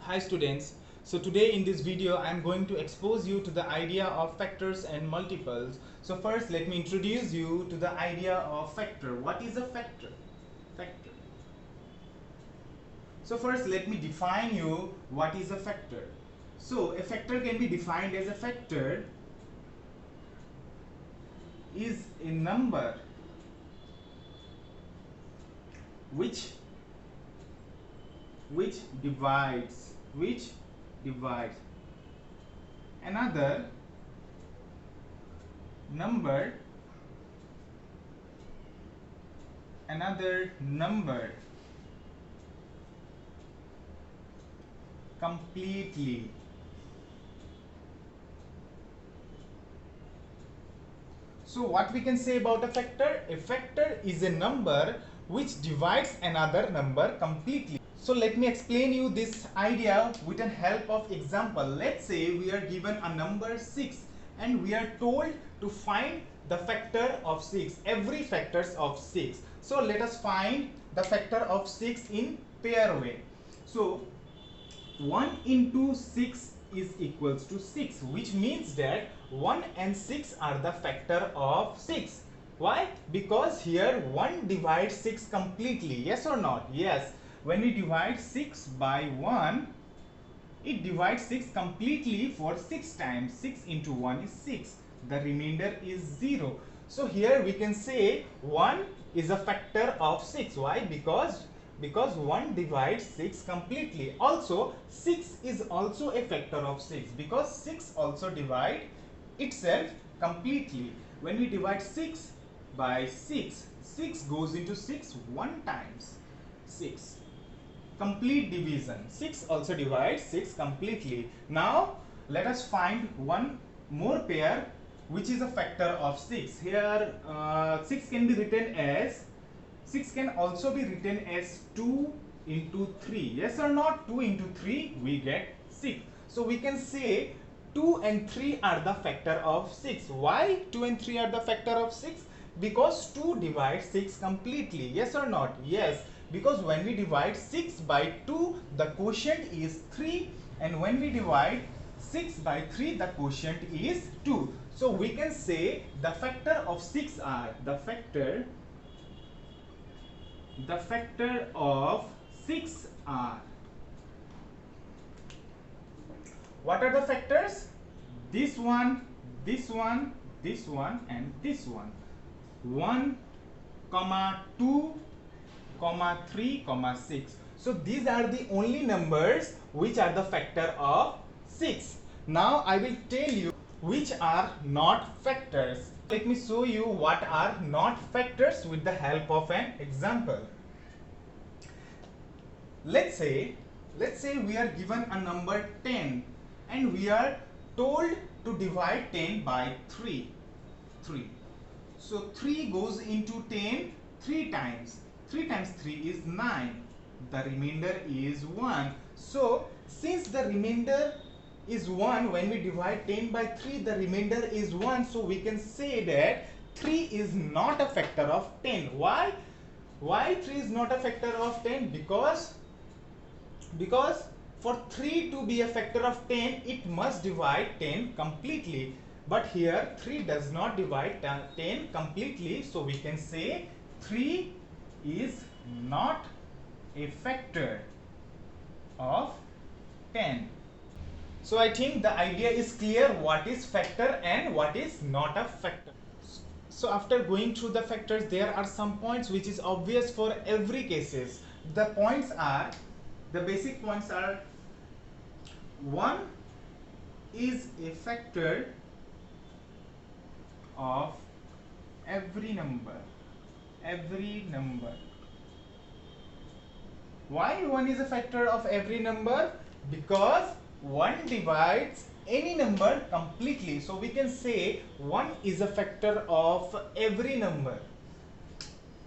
Hi students, so today in this video I am going to expose you to the idea of factors and multiples. So first let me introduce you to the idea of factor. What is a factor? Factor. So first let me define you what is a factor. So a factor can be defined as a factor is a number which divides another number completely. So what we can say about a factor? A factor is a number which divides another number completely. So let me explain you this idea with the help of example. Let's say we are given a number 6 and we are told to find the factor of 6, every factors of 6. So let us find the factor of 6 in pair way. So 1 into 6 is equals to 6, which means that 1 and 6 are the factor of 6. Why? Because here 1 divides 6 completely. Yes or not? Yes. When we divide 6 by 1, it divides 6 completely for 6 times. 6 into 1 is 6. The remainder is 0. So here we can say 1 is a factor of 6. Why? Because 1 divides 6 completely. Also 6 is also a factor of 6 because 6 also divides itself completely. When we divide 6 by 6, 6 goes into 6 one times. 6. Complete division. 6 also divides 6 completely. Now let us find one more pair which is a factor of 6. Here 6 can be written as 6 can also be written as 2 into 3. Yes or not? 2 into 3 we get 6. So we can say 2 and 3 are the factor of 6. Why 2 and 3 are the factor of 6? Because 2 divides 6 completely. Yes or not? Yes. Because when we divide 6 by 2, the quotient is 3, and when we divide 6 by 3, the quotient is 2. So we can say the factor of 6 are the factor of 6 are. What are the factors? This one, this one, this one, and this one. 1, 2, 3, 6. So these are the only numbers which are the factor of 6. Now I will tell you which are not factors. Let me show you what are not factors with the help of an example. Let's say we are given a number 10 and we are told to divide 10 by 3. So 3 goes into 10 3 times. 3 times 3 is 9. The remainder is 1. So since the remainder is 1, when we divide 10 by 3, the remainder is 1. So we can say that 3 is not a factor of 10. Why? Why 3 is not a factor of 10? Because for 3 to be a factor of 10, it must divide 10 completely. But here 3 does not divide 10 completely. So we can say 3 is not a factor of 10. So I think the idea is clear what is factor and what is not a factor. So after going through the factors, there are some points which is obvious for every cases. The basic points are: 1 is a factor of every number. Why 1 is a factor of every number? Because 1 divides any number completely. So we can say 1 is a factor of every number.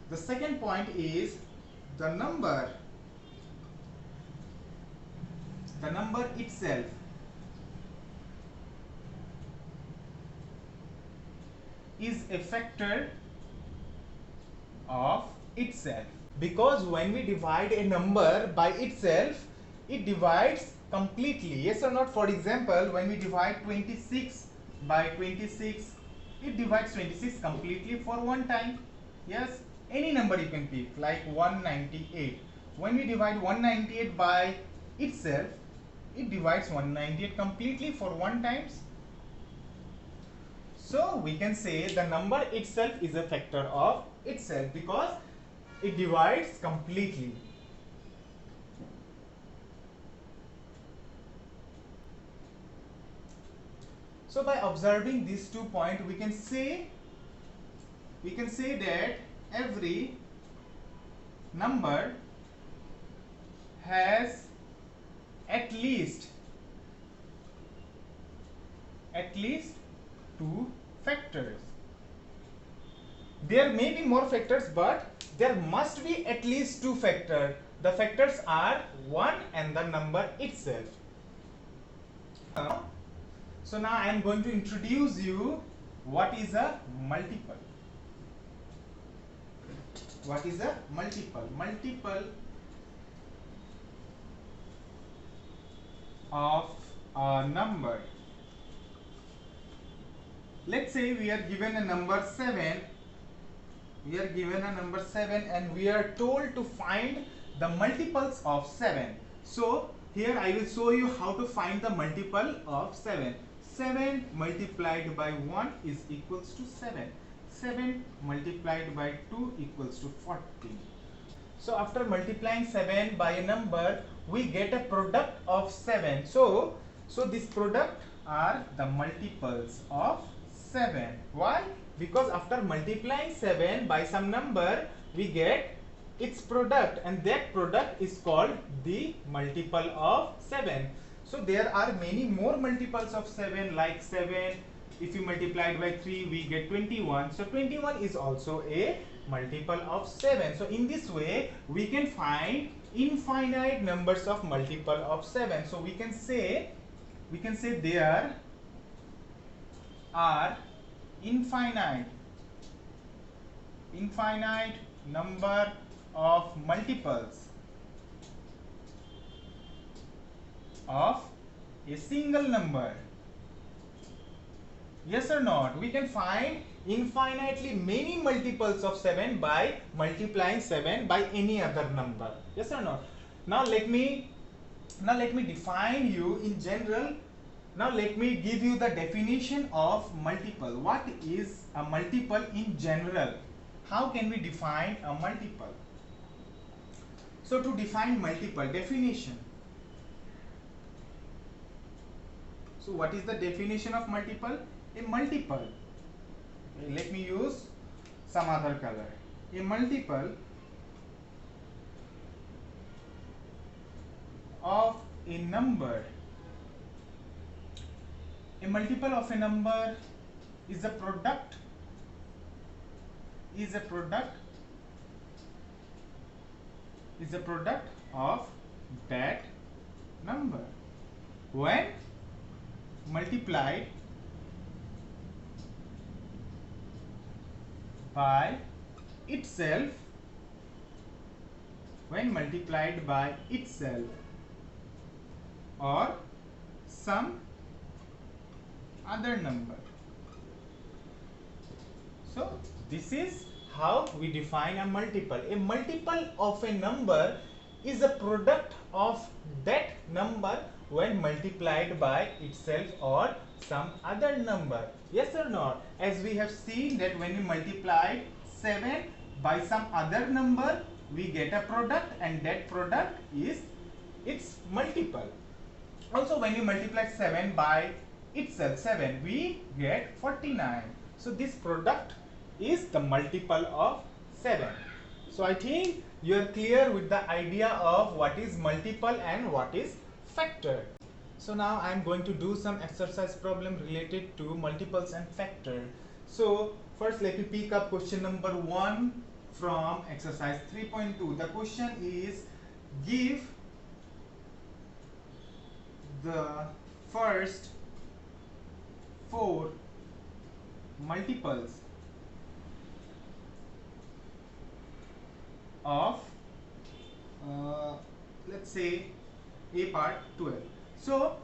The second point is the number itself is a factor of itself. Because when we divide a number by itself, it divides completely, yes or not? For example, when we divide 26 by 26, it divides 26 completely for one time. Yes, any number you can pick, like 198. When we divide 198 by itself, it divides 198 completely for one times. So we can say the number itself is a factor of itself because it divides completely. So by observing these 2 points, we can say that every number has at least 2 factors. There may be more factors, but there must be at least 2 factors. The factors are 1 and the number itself. So now I am going to introduce you what is a multiple. What is a multiple? Multiple of a number. Let's say we are given a number 7. We are given a number 7 and we are told to find the multiples of 7. So here I will show you how to find the multiple of 7. 7 multiplied by 1 is equals to 7. 7 multiplied by 2 equals to 14. So after multiplying 7 by a number, we get a product of 7. So this product are the multiples of 7. Why? Because after multiplying 7 by some number, we get its product, and that product is called the multiple of 7. So there are many more multiples of 7, like 7, if you multiply it by 3, we get 21. So 21 is also a multiple of 7. So in this way, we can find infinite numbers of multiple of 7. So we can say there are infinite number of multiples of a single number. Yes or not? We can find infinitely many multiples of 7 by multiplying 7 by any other number. Yes or not? Now let me define you in general. Now let me give you the definition of multiple. What is a multiple in general? How can we define a multiple? So to define multiple, definition. So what is the definition of multiple? A multiple. Okay, let me use some other color. A multiple of a number. A multiple of a number is a product of that number when multiplied by itself or some other number. So this is how we define a multiple. A multiple of a number is a product of that number when multiplied by itself or some other number. Yes or not? As we have seen that when we multiply 7 by some other number, we get a product, and that product is its multiple. Also, when we multiply 7 by itself, 7, we get 49. So this product is the multiple of 7. So I think you are clear with the idea of what is multiple and what is factor. So now I am going to do some exercise problem related to multiples and factor. So first let me pick up question number 1 from exercise 3.2. The question is, give the first 4 multiples of let's say a part 12. So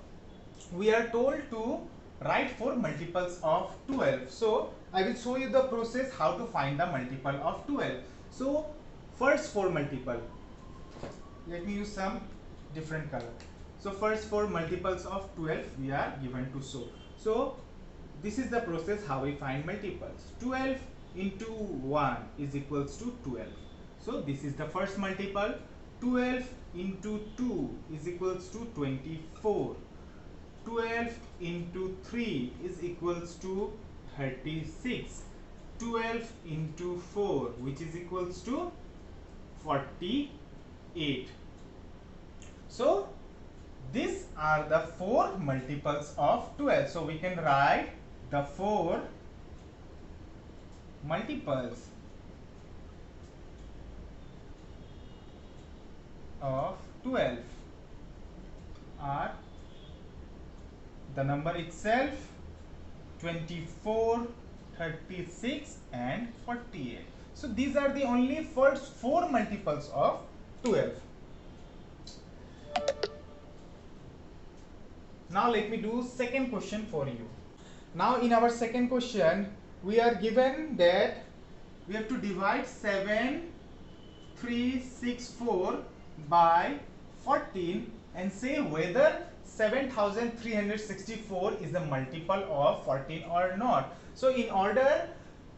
we are told to write 4 multiples of 12. So I will show you the process how to find the multiple of 12. So first 4 multiple, let me use some different color. So first 4 multiples of 12 we are given to show. So this is the process how we find multiples. 12 into 1 is equals to 12. So this is the first multiple. 12 into 2 is equals to 24. 12 into 3 is equals to 36. 12 into 4, which is equals to 48. So these are the 4 multiples of 12. So we can write the 4 multiples of 12 are the number itself, 24, 36 and 48. So these are the only first 4 multiples of 12. Now let me do second question for you. Now in our second question we are given that we have to divide 7364 by 14 and say whether 7364 is a multiple of 14 or not. So in order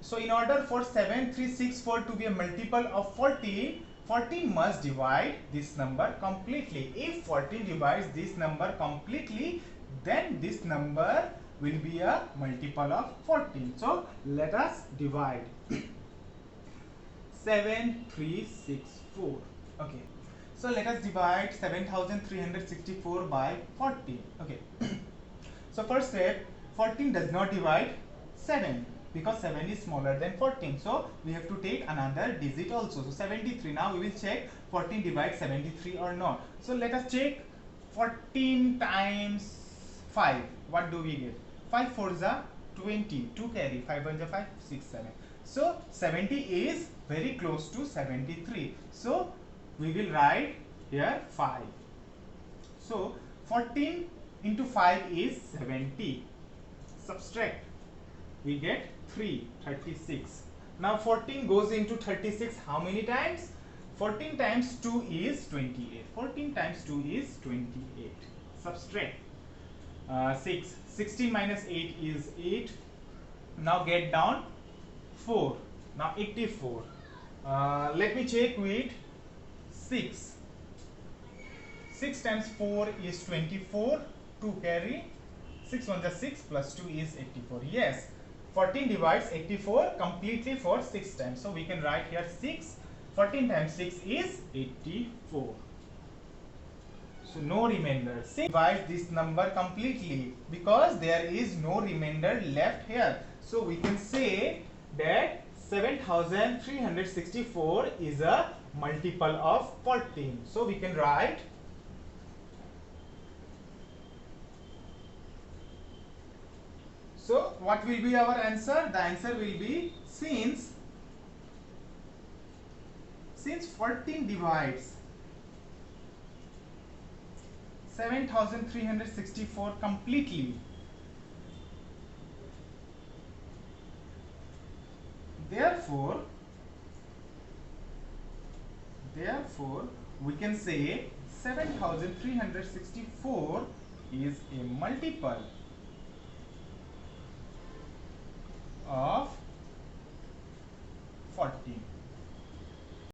for 7364 to be a multiple of 14, 14 must divide this number completely. If 14 divides this number completely, then this number will be a multiple of 14. So let us divide 7364. Okay, so let us divide 7364 by 14. Okay, so first step, 14 does not divide 7 because 7 is smaller than 14, so we have to take another digit also. So 73. Now we will check 14 divides 73 or not. So let us check 14 times 5. What do we get? 5 4s are 20, 2 carry, 5 1s are 5, 6 7. So 70 is very close to 73. So we will write here 5. So 14 into 5 is 70. Subtract, we get 3, 36. Now 14 goes into 36 how many times? 14 times 2 is 28. 14 times 2 is 28. Subtract 6. 16 minus 8 is 8. Now get down 4. Now 84. Let me check with 6. 6 times 4 is 24. 2 carry. 6 1s are 6 plus 2 is 84. Yes, 14 divides 84 completely for 6 times. So we can write here 6. 14 times 6 is 84. So no remainder. 6 divides this number completely because there is no remainder left here. So we can say that 7364 is a multiple of 14. So we can write so what will be our answer? The answer will be since 14 divides 7364 completely, therefore we can say 7364 is a multiple of 14.